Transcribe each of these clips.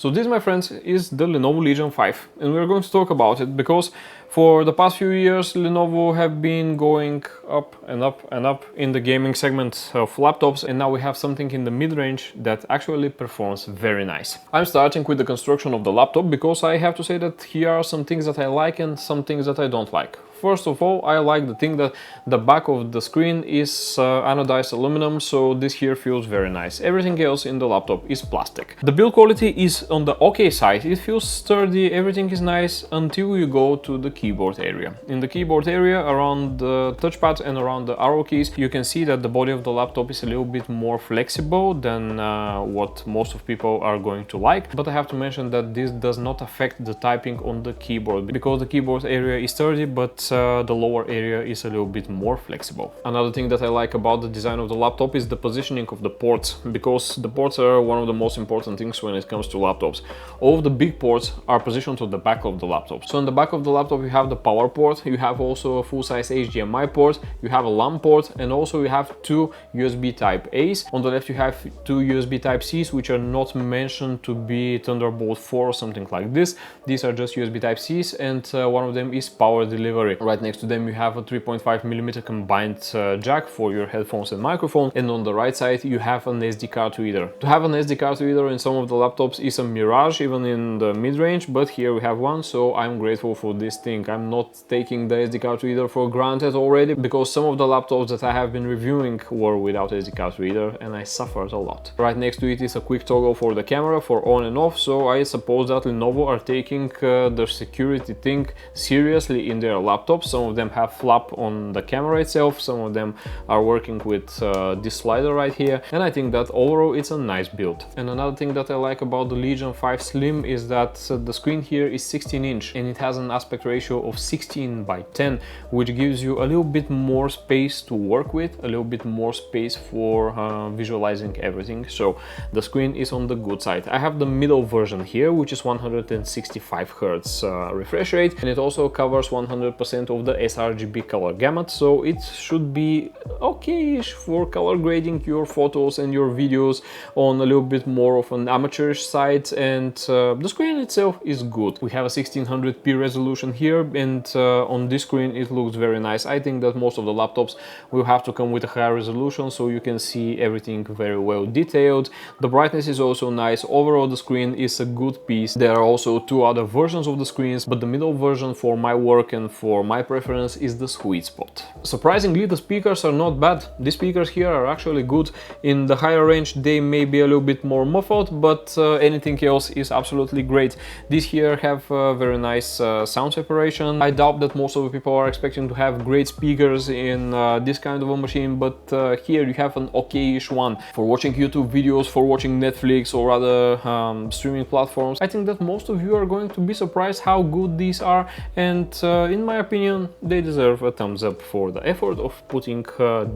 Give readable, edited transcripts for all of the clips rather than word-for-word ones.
So this, my friends, is the Lenovo Legion 5, and we're going to talk about it because for the past few years Lenovo have been going up and up and up in the gaming segment of laptops, and now we have something in the mid-range that actually performs very nice. I'm starting with the construction of the laptop because I have to say that here are some things that I like and some things that I don't like. First of all, I like the thing that the back of the screen is anodized aluminum, so this here feels very nice. Everything else in the laptop is plastic. The build quality is on the okay side, it feels sturdy, everything is nice until you go to the keyboard area. In the keyboard area, around the touchpad and around the arrow keys, you can see that the body of the laptop is a little bit more flexible than what most of people are going to like. But I have to mention that this does not affect the typing on the keyboard, because the keyboard area is sturdy, but the lower area is a little bit more flexible. Another thing that I like about the design of the laptop is the positioning of the ports, because the ports are one of the most important things when it comes to laptops. All of the big ports are positioned on the back of the laptop. So on the back of the laptop you have the power port, you have also a full-size HDMI port, you have a LAN port, and also you have two USB type A's. On the left you have two USB type C's, which are not mentioned to be Thunderbolt 4 or something like this. These are just USB type C's, and one of them is power delivery. Right next to them you have a 3.5mm combined jack for your headphones and microphone, and on the right side you have an SD card reader. To have an SD card reader in some of the laptops is a mirage, even in the mid-range, but here we have one, so I'm grateful for this thing. I'm not taking the SD card reader for granted already, because some of the laptops that I have been reviewing were without SD card reader and I suffered a lot. Right next to it is a quick toggle for the camera for on and off, so I suppose that Lenovo are taking the security thing seriously in their laptops. Some of them have flap on the camera itself, some of them are working with this slider right here, and I think that overall it's a nice build. And another thing that I like about the Legion 5 Slim is that the screen here is 16-inch and it has an aspect ratio of 16:10, which gives you a little bit more space to work with, a little bit more space for visualizing everything. So the screen is on the good side. I have the middle version here, which is 165 Hz refresh rate, and it also covers 100% of the sRGB color gamut, so it should be okay-ish for color grading your photos and your videos on a little bit more of an amateurish side. And the screen itself is good. We have a 1600p resolution here, and on this screen it looks very nice. I think that most of the laptops will have to come with a higher resolution so you can see everything very well detailed. The brightness is also nice. Overall the screen is a good piece. There are also two other versions of the screens, but the middle version for my work and for my preference is the sweet spot. Surprisingly, the speakers are not bad. The speakers here are actually good. In the higher range they may be a little bit more muffled, but anything else is absolutely great. These here have very nice sound separation. I doubt that most of the people are expecting to have great speakers in this kind of a machine, but here you have an okay-ish one. For watching YouTube videos, for watching Netflix or other streaming platforms, I think that most of you are going to be surprised how good these are, and in my opinion they deserve a thumbs up for the effort of putting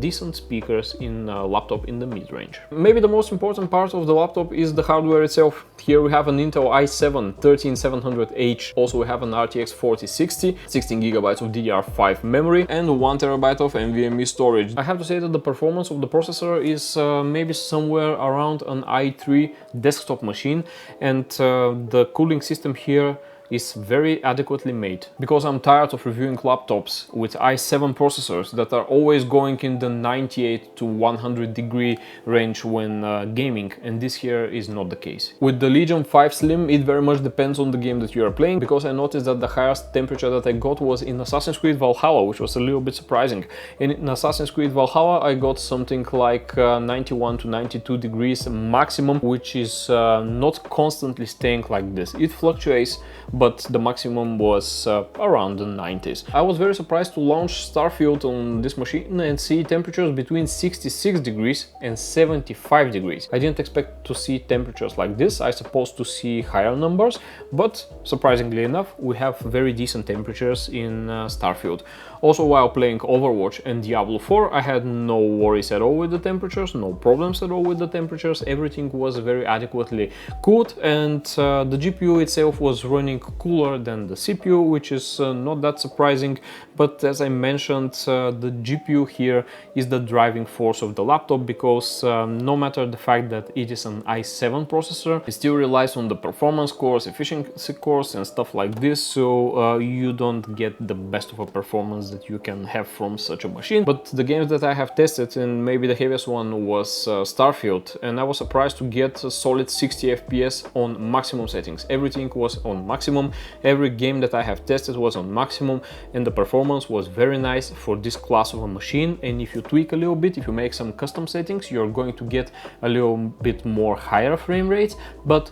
decent speakers in a laptop in the mid-range. Maybe the most important part of the laptop is the hardware itself. Here we have an Intel i7 13700H, also we have an RTX 4060, 16GB of DDR5 memory, and 1TB of NVMe storage. I have to say that the performance of the processor is maybe somewhere around an i3 desktop machine, and the cooling system here is very adequately made, because I'm tired of reviewing laptops with i7 processors that are always going in the 98 to 100 degree range when gaming, and this here is not the case. With the Legion 5 Slim it very much depends on the game that you are playing, because I noticed that the highest temperature that I got was in Assassin's Creed Valhalla, which was a little bit surprising. In Assassin's Creed Valhalla I got something like 91 to 92 degrees maximum, which is not constantly staying like this. It fluctuates, but the maximum was around the 90s. I was very surprised to launch Starfield on this machine and see temperatures between 66 degrees and 75 degrees. I didn't expect to see temperatures like this. I supposed to see higher numbers, but surprisingly enough we have very decent temperatures in Starfield. Also, while playing Overwatch and Diablo 4 I had no worries at all with the temperatures, no problems at all with the temperatures. Everything was very adequately cooled, and the GPU itself was running cooler than the CPU, which is not that surprising but as I mentioned, the GPU here is the driving force of the laptop, because no matter the fact that it is an i7 processor, it still relies on the performance cores, efficiency cores and stuff like this, so you don't get the best of a performance that you can have from such a machine. But the games that I have tested, and maybe the heaviest one was Starfield, and I was surprised to get a solid 60 FPS on maximum settings. Everything was on maximum, every game that I have tested was on maximum, and the performance was very nice for this class of a machine. And if you tweak a little bit, if you make some custom settings, you're going to get a little bit more higher frame rates. But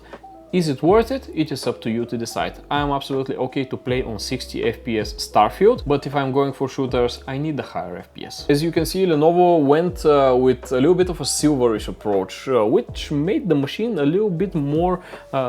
is it worth it? It is up to you to decide. I am absolutely okay to play on 60 FPS Starfield, but if I'm going for shooters, I need the higher FPS. As you can see, Lenovo went with a little bit of a silverish approach, which made the machine a little bit more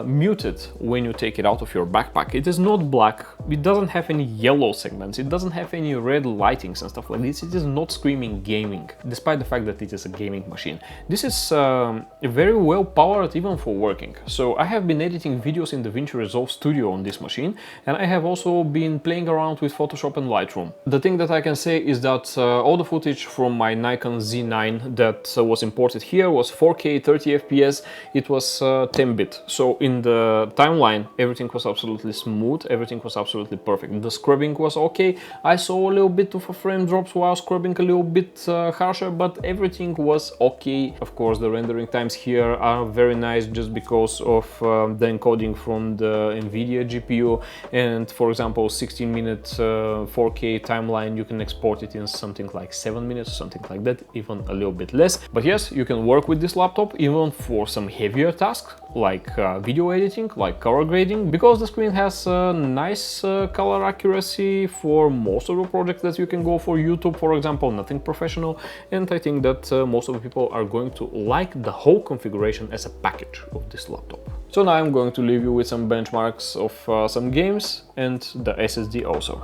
muted when you take it out of your backpack. It is not black, it doesn't have any yellow segments, it doesn't have any red lightings and stuff like this. It is not screaming gaming, despite the fact that it is a gaming machine. This is very well powered even for working. So I have been editing videos in DaVinci Resolve Studio on this machine, and I have also been playing around with Photoshop and Lightroom. The thing that I can say is that all the footage from my Nikon Z9 that was imported here was 4K 30 FPS, it was 10-bit. So in the timeline everything was absolutely smooth, everything was absolutely perfect. The scrubbing was okay, I saw a little bit of a frame drops while scrubbing a little bit harsher, but everything was okay. Of course the rendering times here are very nice just because of the encoding from the Nvidia GPU, and for example 16-minute 4K timeline, you can export it in something like 7 minutes or something like that, even a little bit less. But yes, you can work with this laptop even for some heavier tasks like video editing, like color grading, because the screen has nice color accuracy for most of the projects that you can go for YouTube, for example, nothing professional. And I think that most of the people are going to like the whole configuration as a package of this laptop. So now I'm going to leave you with some benchmarks of some games and the SSD also.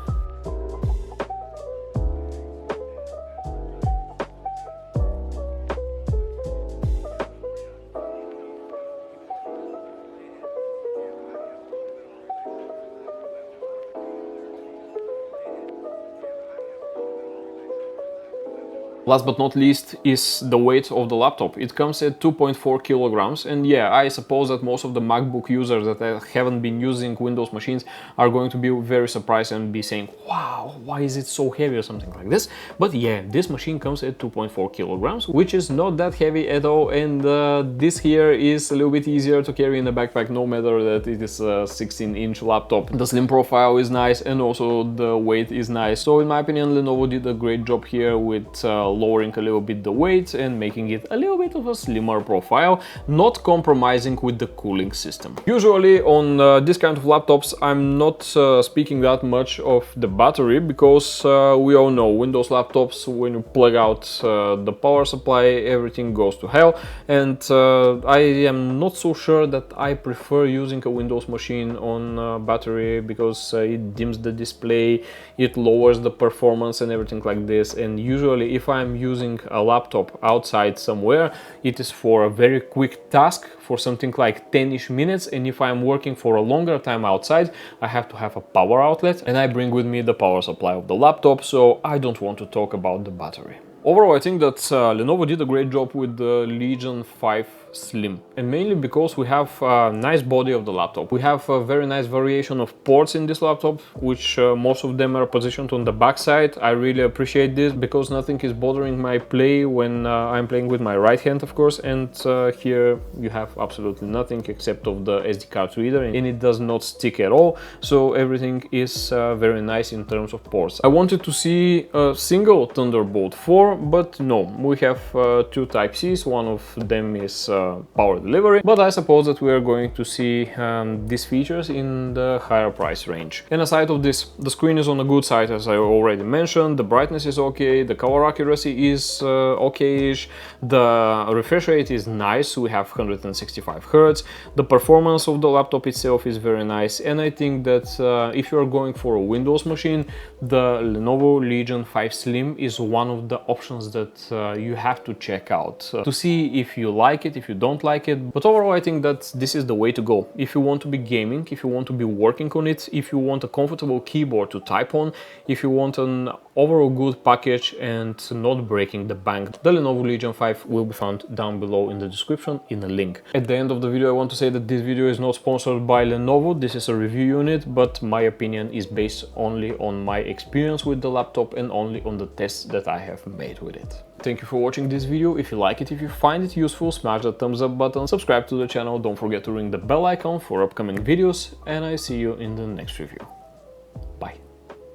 Last but not least is the weight of the laptop. It comes at 2.4 kilograms, and yeah, I suppose that most of the MacBook users that haven't been using Windows machines are going to be very surprised and be saying, wow, why is it so heavy or something like this. But yeah, this machine comes at 2.4 kilograms, which is not that heavy at all, and this here is a little bit easier to carry in a backpack, no matter that it is a 16-inch laptop. The slim profile is nice, and also the weight is nice. So in my opinion, Lenovo did a great job here with lowering a little bit the weight and making it a little bit of a slimmer profile, not compromising with the cooling system. Usually on this kind of laptops I'm not speaking that much of the battery, because we all know Windows laptops, when you plug out the power supply, everything goes to hell, and I am not so sure that I prefer using a Windows machine on battery, because it dims the display, it lowers the performance and everything like this. And usually if I'm using a laptop outside somewhere, it is for a very quick task, for something like 10-ish minutes, and if I'm working for a longer time outside, I have to have a power outlet, and I bring with me the power supply of the laptop, so I don't want to talk about the battery. Overall, I think that Lenovo did a great job with the Legion 5 Slim, and mainly because we have a nice body of the laptop. We have a very nice variation of ports in this laptop, which most of them are positioned on the back side. I really appreciate this, because nothing is bothering my play when I'm playing with my right hand, of course, and here you have absolutely nothing except of the SD card reader, and it does not stick at all, so everything is very nice in terms of ports. I wanted to see a single Thunderbolt 4, but no, we have two Type-Cs, one of them is power delivery, but I suppose that we are going to see these features in the higher price range. And aside of this, the screen is on a good side, as I already mentioned. The brightness is okay, the color accuracy is okay-ish, the refresh rate is nice, we have 165 Hz, the performance of the laptop itself is very nice, and I think that if you are going for a Windows machine, the Lenovo Legion 5 Slim is one of the options that you have to check out to see if you like it, if if you don't like it, but overall I think that this is the way to go. If you want to be gaming, if you want to be working on it, if you want a comfortable keyboard to type on, if you want an overall good package and not breaking the bank, the Lenovo Legion 5 will be found down below in the description in a link. At the end of the video, I want to say that this video is not sponsored by Lenovo. This is a review unit, but my opinion is based only on my experience with the laptop and only on the tests that I have made with it. Thank you for watching this video. If you like it, if you find it useful, smash that thumbs up button, subscribe to the channel, don't forget to ring the bell icon for upcoming videos, and I see you in the next review.